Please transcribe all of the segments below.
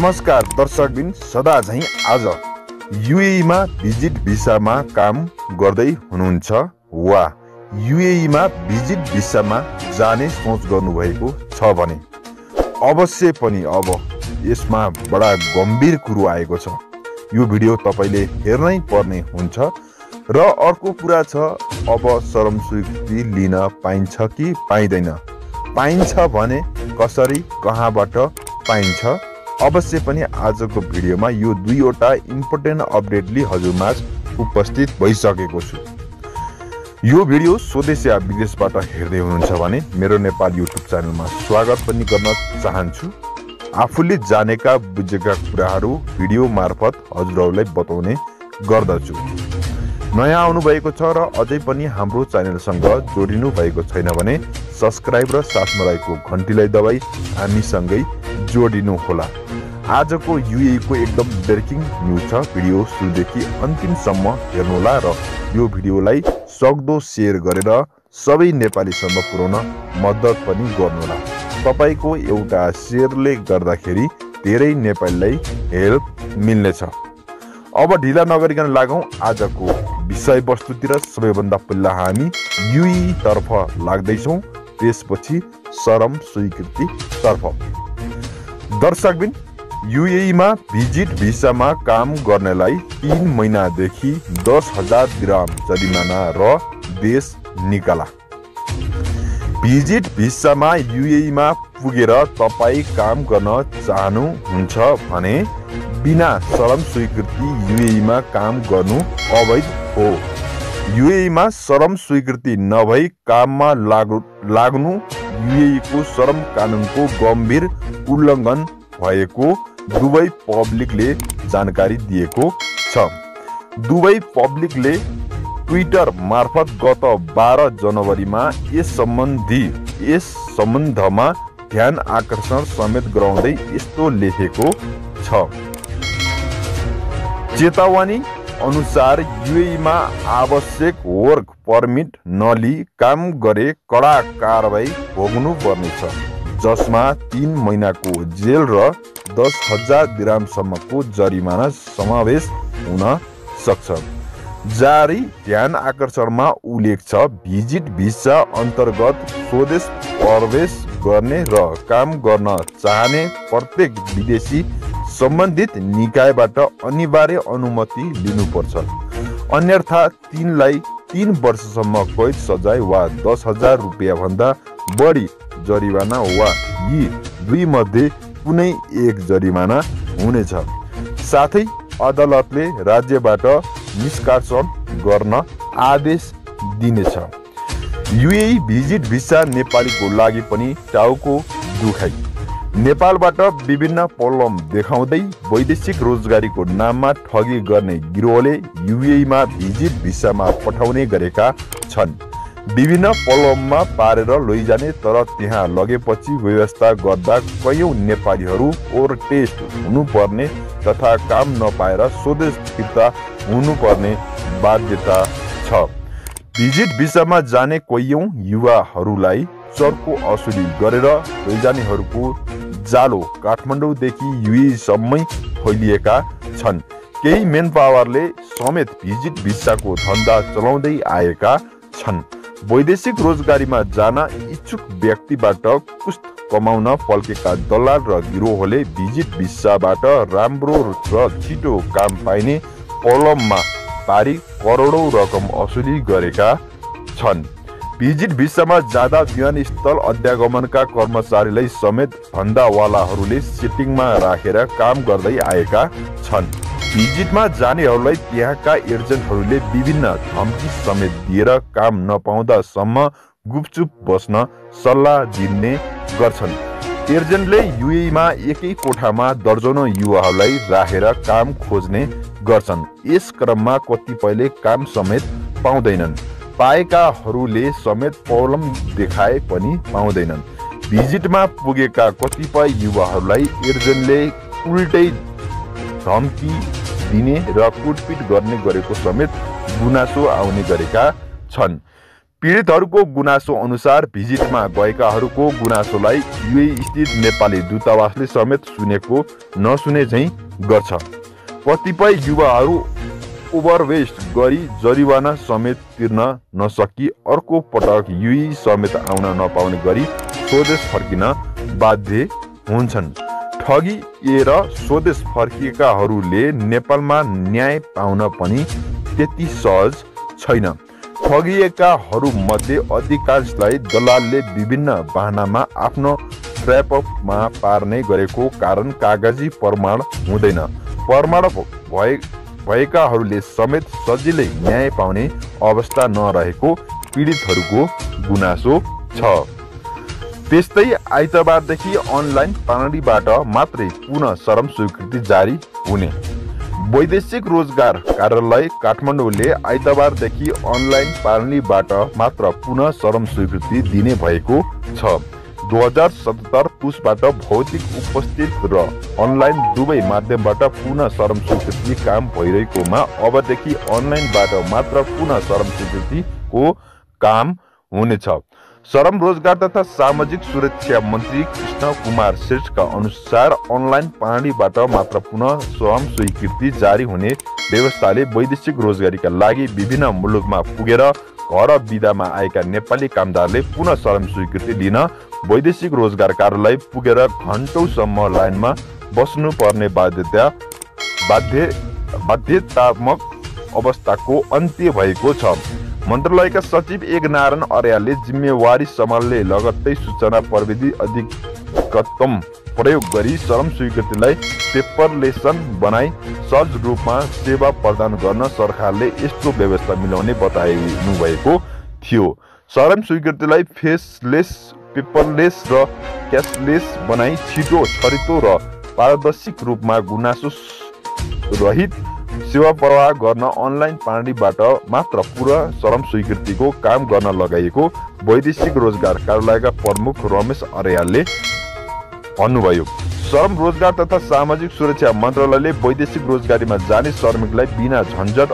नमस्कार दर्शकबिन, सदा झैं आज युएईमा भिजिट भिसामा काम गर्दै हुनुहुन्छ वा युएईमा भिजिट भिसामा जाने सोच गर्नुभएको छ भने अवश्य पनि अब यसमा बडा गम्भीर कुरो आएको छ। यो भिडियो तपाईले हेर्नै पर्ने हुन्छ। र अर्को कुरा छ, अब श्रम स्वीकृति लिन पाइन्छ कि पाइँदैन, पाइन्छ भने कसरी, कहाँबाट पाइन्छ, अवश्य पनि आजको भिडियोमा यो दुईवटा इम्पोर्टेन्ट अपडेटले हजुरमाझ उपस्थित भइसकेको छु। यो भिडियो स्वदेश या विदेशबाट हेर्दै हुनुहुन्छ भने मेरो नेपाल युट्युब च्यानलमा स्वागत पनि गर्न चाहन्छु। आफूले जानेका बुझेका कुराहरू भिडियो मार्फत हजुरहरूलाई बताउने गर्दछु। नयाँ आउनुभएको छ र अझै पनि हाम्रो च्यानलसँग जोडिनु भएको छैन भने सब्स्क्राइब र साथमा रहेको घन्टीलाई दबाई हामीसँगै जोडिनु होला। आजको युएई को एकदम ब्रेकिङ न्युज छ। भिडियो सुरुदेखि अन्तिमसम्म हेर्नुहोला र यो भिडियोलाई सक्दो सेयर गरेर सबै नेपालीसम्म पुर्याउन मद्दत पनि गर्नुहोला। तपाईको एउटा सेयरले गर्दाखेरि धेरै नेपालीलाई हेल्प मिल्नेछ। अब ढिला नगरिकन लागौं आजको विषयवस्तुतिर। सबैभन्दा पहिला हामी युएई तर्फ लाग्दैछौँ, त्यसपछि श्रम स्वीकृति तर्फ। दर्शकबिन, युएईमा भिजिट भिसामा काम गर्नेलाई 3 महिनादेखि 10,000 दिरहम जरिमाना र देश निकाला। भिजिट भिसामा युएईमा पुगेर तपाईँ काम गर्न चाहनुहुन्छ भने बिना श्रम स्वीकृति युएईमा काम गर्नु अवैध हो। युएईमा श्रम स्वीकृति नभई काममा लाग्नु युएई को श्रम कानुनको गम्भीर उल्लङ्घन भएको दुबई पब्लिकले जानकारी दिएको छ। दुबई पब्लिकले ट्विटर मार्फत गत 12 जनवरीमा यस सम्बन्धमा ध्यान आकर्षण समेत गराउँदै यस्तो लेखेको छ। चेतावनी अनुसार युएईमा आवश्यक वर्क पर्मिट नलिई काम गरे कडा कारबाही भोग्नु पर्नेछ, जसमा 3 महिनाको जेल र 10,000 दिरहमसम्मको जरिमाना समावेश हुन सक्छ। जारी ध्यान आकर्षणमा उल्लेख छ, भिजिट भिसा अन्तर्गत स्वदेश प्रवेश गर्ने र काम गर्न चाहने प्रत्येक विदेशी सम्बन्धित निकायबाट अनिवार्य अनुमति लिनुपर्छ। अन्यथा तिनलाई 3 वर्षसम्म कैद सजाय वा 10,000 रुपियाँ भन्दा बढी जरिवाना वा यी दुई मध्ये कुनै एक जरिमाना हुनेछ। साथै अदालतले राज्यबाट निष्कासन गर्न आदेश दिनेछ। युएई भिजिट भिसा नेपालीको लागि पनि टाउको दुखाइ। नेपालबाट विभिन्न प्रलोभन देखाउँदै वैदेशिक रोजगारीको नाममा ठगी गर्ने गिरोहले युएईमा भिजिट भिसामा पठाउने गरेका छन्। विभिन्न प्रलोभनमा पारेर लैजाने, तर त्यहाँ लगेपछि व्यवस्था गर्दा कयौं नेपालीहरू ओभर टेस्ट हुनुपर्ने तथा काम नपाएर स्वदेश फिर्ता हुनुपर्ने बाध्यता छ। भिजिट भिसामा जाने कयौं युवाहरूलाई चर्को असुली गरेर लैजानेहरूको जालो काठमाडौँदेखि युएईसम्मै फैलिएका छन्। केही मेन पावरले समेत भिजिट भिसाको धन्दा चलाउँदै आएका छन्। वैदेशिक रोजगारीमा जान इच्छुक व्यक्तिबाट कुस्त कमाउन पल्केका दलाल र गिरोहले भिजिट भिसाबाट राम्रो र छिटो काम पाइने प्रलोभनमा पारी करोडौं रकम असुली गरेका छन्। भिजिट भिसामा जाँदा विमानस्थल अध्यागमनका कर्मचारीलाई समेत धन्दावालाहरूले सेटिङमा राखेर काम गर्दै आएका छन्। भिजिटमा जानेहरूलाई त्यहाँका एजेन्टहरूले विभिन्न धम्की समेत दिएर काम नपाउँदासम्म गुपचुप बस्न सल्लाह दिने गर्छन्। एजेन्टले युएईमा एकै कोठामा दर्जनौं युवाहरूलाई राखेर काम खोज्ने गर्छन्। यस क्रममा कतिपयले काम समेत पाउँदैनन्, पाएकाहरूले समेत प्रब्लम देखाए पनि पाउँदैनन्। भिजिटमा पुगेका कतिपय युवाहरूलाई एजेन्टले उल्टै धम्की दिने र कुटपिट गर्ने गरेको समेत गुनासो आउने गरेका छन्। पीडितहरूको गुनासो अनुसार भिजिटमा गएकाहरूको गुनासोलाई युएई स्थित नेपाली दूतावासले समेत सुनेको नसुने झैं गर्छ। कतिपय युवाहरू ओभरवेस्ट गरी जरिवाना समेत तिर्न नसकी अर्को पटक युएई समेत आउन नपाउने गरी स्वदेश फर्किन बाध्य हुन्छन्। ठगिएर स्वदेश फर्किएकाहरूले नेपालमा न्याय पाउन पनि त्यति सहज छैन। ठगिएकाहरूमध्ये अधिकांशलाई दलालले विभिन्न बहानामा आफ्नो ट्र्यापमा पार्ने गरेको कारण कागजी प्रमाण हुँदैन। प्रमाण भएकाहरूले समेत सजिलै न्याय पाउने अवस्था नरहेको पीडितहरूको गुनासो छ। त्यस्तै आइतबारदेखि अनलाइन प्रणालीबाट मात्रै पुनः श्रम स्वीकृति जारी हुने। वैदेशिक रोजगार कार्यालय काठमाडौँले आइतबारदेखि अनलाइन प्रणालीबाट मात्र पुनः श्रम स्वीकृति दिने भएको छ। 2077 पुसबाट भौतिक उपस्थित र अनलाइन दुवै माध्यमबाट पुनः श्रम स्वीकृति काम भइरहेकोमा अबदेखि अनलाइनबाट मात्र पुनः श्रम स्वीकृतिको काम हुनेछ। श्रम रोजगार तथा सामाजिक सुरक्षा मन्त्री कृष्ण कुमार श्रेष्ठका अनुसार अनलाइन प्रणालीबाट मात्र पुनः श्रम स्वीकृति जारी हुने व्यवस्थाले वैदेशिक रोजगारीका लागि विभिन्न मुलुकमा पुगेर घर बिदामा आएका नेपाली कामदारले पुनः श्रम स्वीकृति लिन वैदेशिक रोजगार कार्यालय पुगेर घण्टौसम्म लाइनमा बस्नुपर्ने बाध्यतात्मक अवस्थाको अन्त्य भएको छ। मन्त्रालयका सचिव एकनारायण अर्यालले जिम्मेवारी सम्हाल्ने लगत्तै सूचना प्रविधि अधिकतम प्रयोग गरी श्रम स्वीकृतिलाई पेपरलेसन बनाई सहज रूपमा सेवा प्रदान गर्न सरकारले यस्तो व्यवस्था मिलाउने बताउनु भएको थियो। श्रम स्वीकृतिलाई फेसलेस, पेपरलेस र क्यासलेस बनाई छिटो, छरितो र पारदर्शिक रूपमा गुनासो रहित सेवा प्रवाह गर्न अनलाइन प्रणालीबाट मात्र पूरा श्रम स्वीकृतिको काम गर्न लगाइएको वैदेशिक रोजगार कार्यालयका प्रमुख रमेश अर्यालले भन्नुभयो। श्रम रोजगार तथा सामाजिक सुरक्षा मन्त्रालयले वैदेशिक रोजगारीमा जाने श्रमिकलाई बिना झन्झट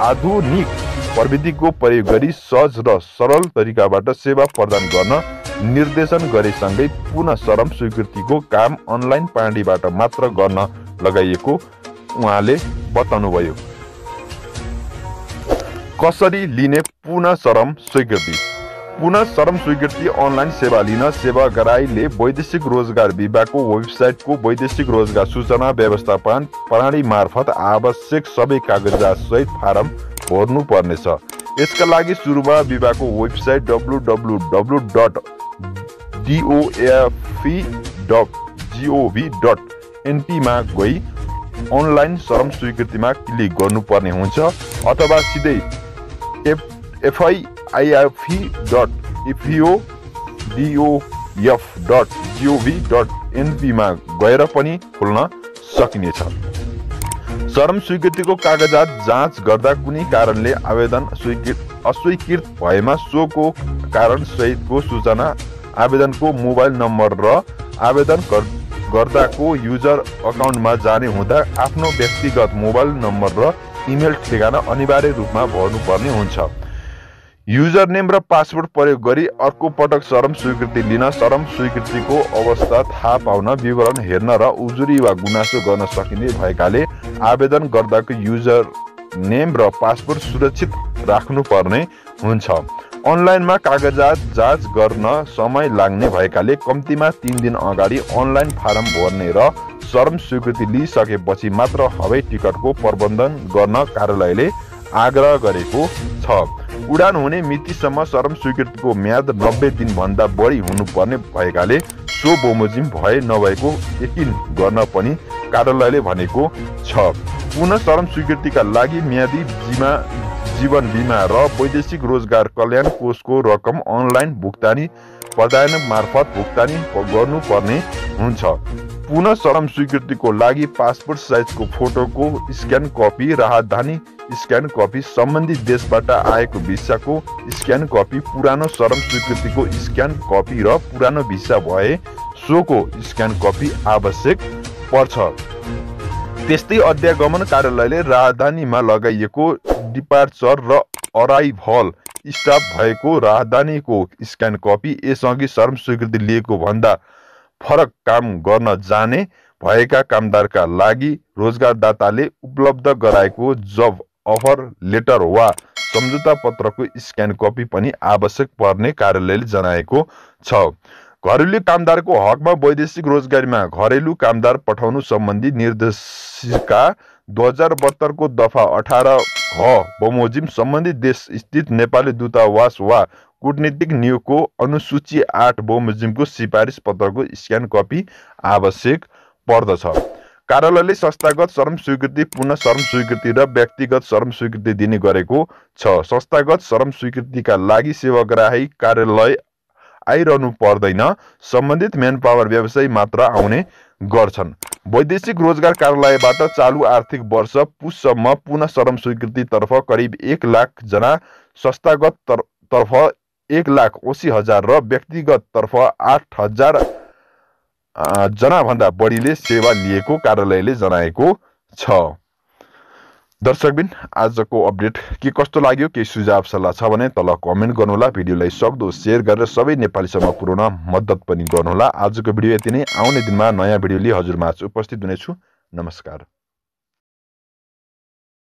आधुनिक प्रविधिको प्रयोग गरी सहज र सरल तरिकाबाट सेवा प्रदान गर्न निर्देशन गरेसँगै पुनः श्रम स्वीकृतिको काम अनलाइन प्रणालीबाट मात्र गर्न लगाइएको उहाँले बताउनुभयो। कसरी लिने पुनः श्रम स्वीकृति? पुनः श्रम स्वीकृति अनलाइन सेवा लिन सेवाग्राहीले वैदेशिक रोजगार विभागको वेबसाइटको वैदेशिक रोजगार सूचना व्यवस्थापन प्रणाली मार्फत आवश्यक सबै कागजात सहित फारम भर्नु पर्नेछ। यसका लागि सुरुमा विभागको वेबसाइट www.doafe.gov.np मा गई अनलाइन श्रम स्वीकृतिमा क्लिक गर्नुपर्ने हुन्छ अथवा सिधै FIIF.EFODOF.gov.np मा गएर पनि खोल्न सकिनेछ। श्रम स्वीकृतिको कागजात जाँच गर्दा कुनै कारणले आवेदन अस्वीकृत भएमा सोको कारण सहितको सूचना आवेदनको मोबाइल नम्बर र आवेदन गर्दाको युजर अकाउन्टमा जाने हुँदा आफ्नो व्यक्तिगत मोबाइल नम्बर र इमेल ठेगाना अनिवार्य रूपमा भर्नुपर्ने हुन्छ। युजर नेम र पासवर्ड प्रयोग गरी अर्को पटक श्रम स्वीकृति लिन, श्रम स्वीकृतिको अवस्था थाहा पाउन, विवरण हेर्न र उजुरी वा गुनासो गर्न सकिने भएकाले आवेदन गर्दाको युजर नेम र पासवर्ड सुरक्षित राख्नुपर्ने हुन्छ। अनलाइनमा कागजात जाँच गर्न समय लाग्ने भएकाले कम्तीमा 3 दिन अगाडि अनलाइन फारम भर्ने र श्रम स्वीकृति लिइसकेपछि मात्र हवाई टिकटको प्रबन्धन गर्न कार्यालयले आग्रह गरेको छ। उडान हुने मितिसम्म श्रम स्वीकृतिको म्याद 90 दिनभन्दा बढी हुनुपर्ने भएकाले सो बमोजिम भए नभएको यकिन गर्न पनि कार्यालयले भनेको छ। पुनः श्रम स्वीकृतिका लागि म्यादी जीवन बिमा र वैदेशिक रोजगार कल्याण कोषको रकम अनलाइन भुक्तानी प्रदान मार्फत भुक्तानी गर्नुपर्ने हुन्छ। पुनः श्रम स्वीकृतिको लागि पासपोर्ट साइजको फोटोको स्क्यान कपी, राहदानी स्क्यान कपी, सम्बन्धित देशबाट आएको भिसाको स्क्यान कपी, पुरानो श्रम स्वीकृतिको स्क्यान कपी र पुरानो भिसा भए सोको स्क्यान कपी आवश्यक पर्छ। त्यस्तै अध्यागमन कार्यालयले राजधानीमा लगाइएको डिपार्चर र अराइभल स्टाफ भएको राहदानीको स्क्यान कपी यसअघि श्रम स्वीकृति लिएको भन्दा फरक काम गर्न जाने भएका कामदारका लागि रोजगारदाताले उपलब्ध गराएको जब अफर लेटर वा सम्झौता पत्रको स्क्यान कपी पनि आवश्यक पर्ने कार्यालयले जनाएको छ। घरेलु कामदारको हकमा वैदेशिक रोजगारीमा घरेलु कामदार पठाउनु सम्बन्धी निर्देशिका 2072 को दफा 18 घ बमोजिम सम्बन्धित देश स्थित नेपाली दूतावास वा कूटनीतिक नियोगको अनुसूची 8 बमोजिमको सिफारिस पत्रको स्क्यान कपी आवश्यक पर्दछ। कार्यालयले संस्थागत श्रम स्वीकृति, पुनः श्रम स्वीकृति र व्यक्तिगत श्रम स्वीकृति दिने गरेको छ। संस्थागत श्रम स्वीकृतिका लागि सेवाग्राही कार्यालय आइरहनु पर्दैन, सम्बन्धित म्यानपावर व्यवसायी मात्र आउने गर्छन्। वैदेशिक रोजगार कार्यालयबाट चालु आर्थिक वर्ष पुससम्म पुनः श्रम स्वीकृति तर्फ करिब 1 लाख जना, संस्थागत तर्फ 1,80,000 र व्यक्तिगत तर्फ 8,000 जना भन्दा बढीले सेवा लिएको कार्यालयले जनाएको छ। दर्शकबिन, आजको अपडेट के कस्तो लाग्यो, केही सुझाव सल्लाह छ भने तल कमेन्ट गर्नुहोला। भिडियोलाई सक्दो शेयर गरेर सबै नेपालीसम्म पुर्याउन मद्दत पनि गर्नुहोला। आजको भिडियो यति नै। आउने दिनमा नयाँ भिडियो लिई हजुरमाझ उपस्थित हुनेछु। नमस्कार।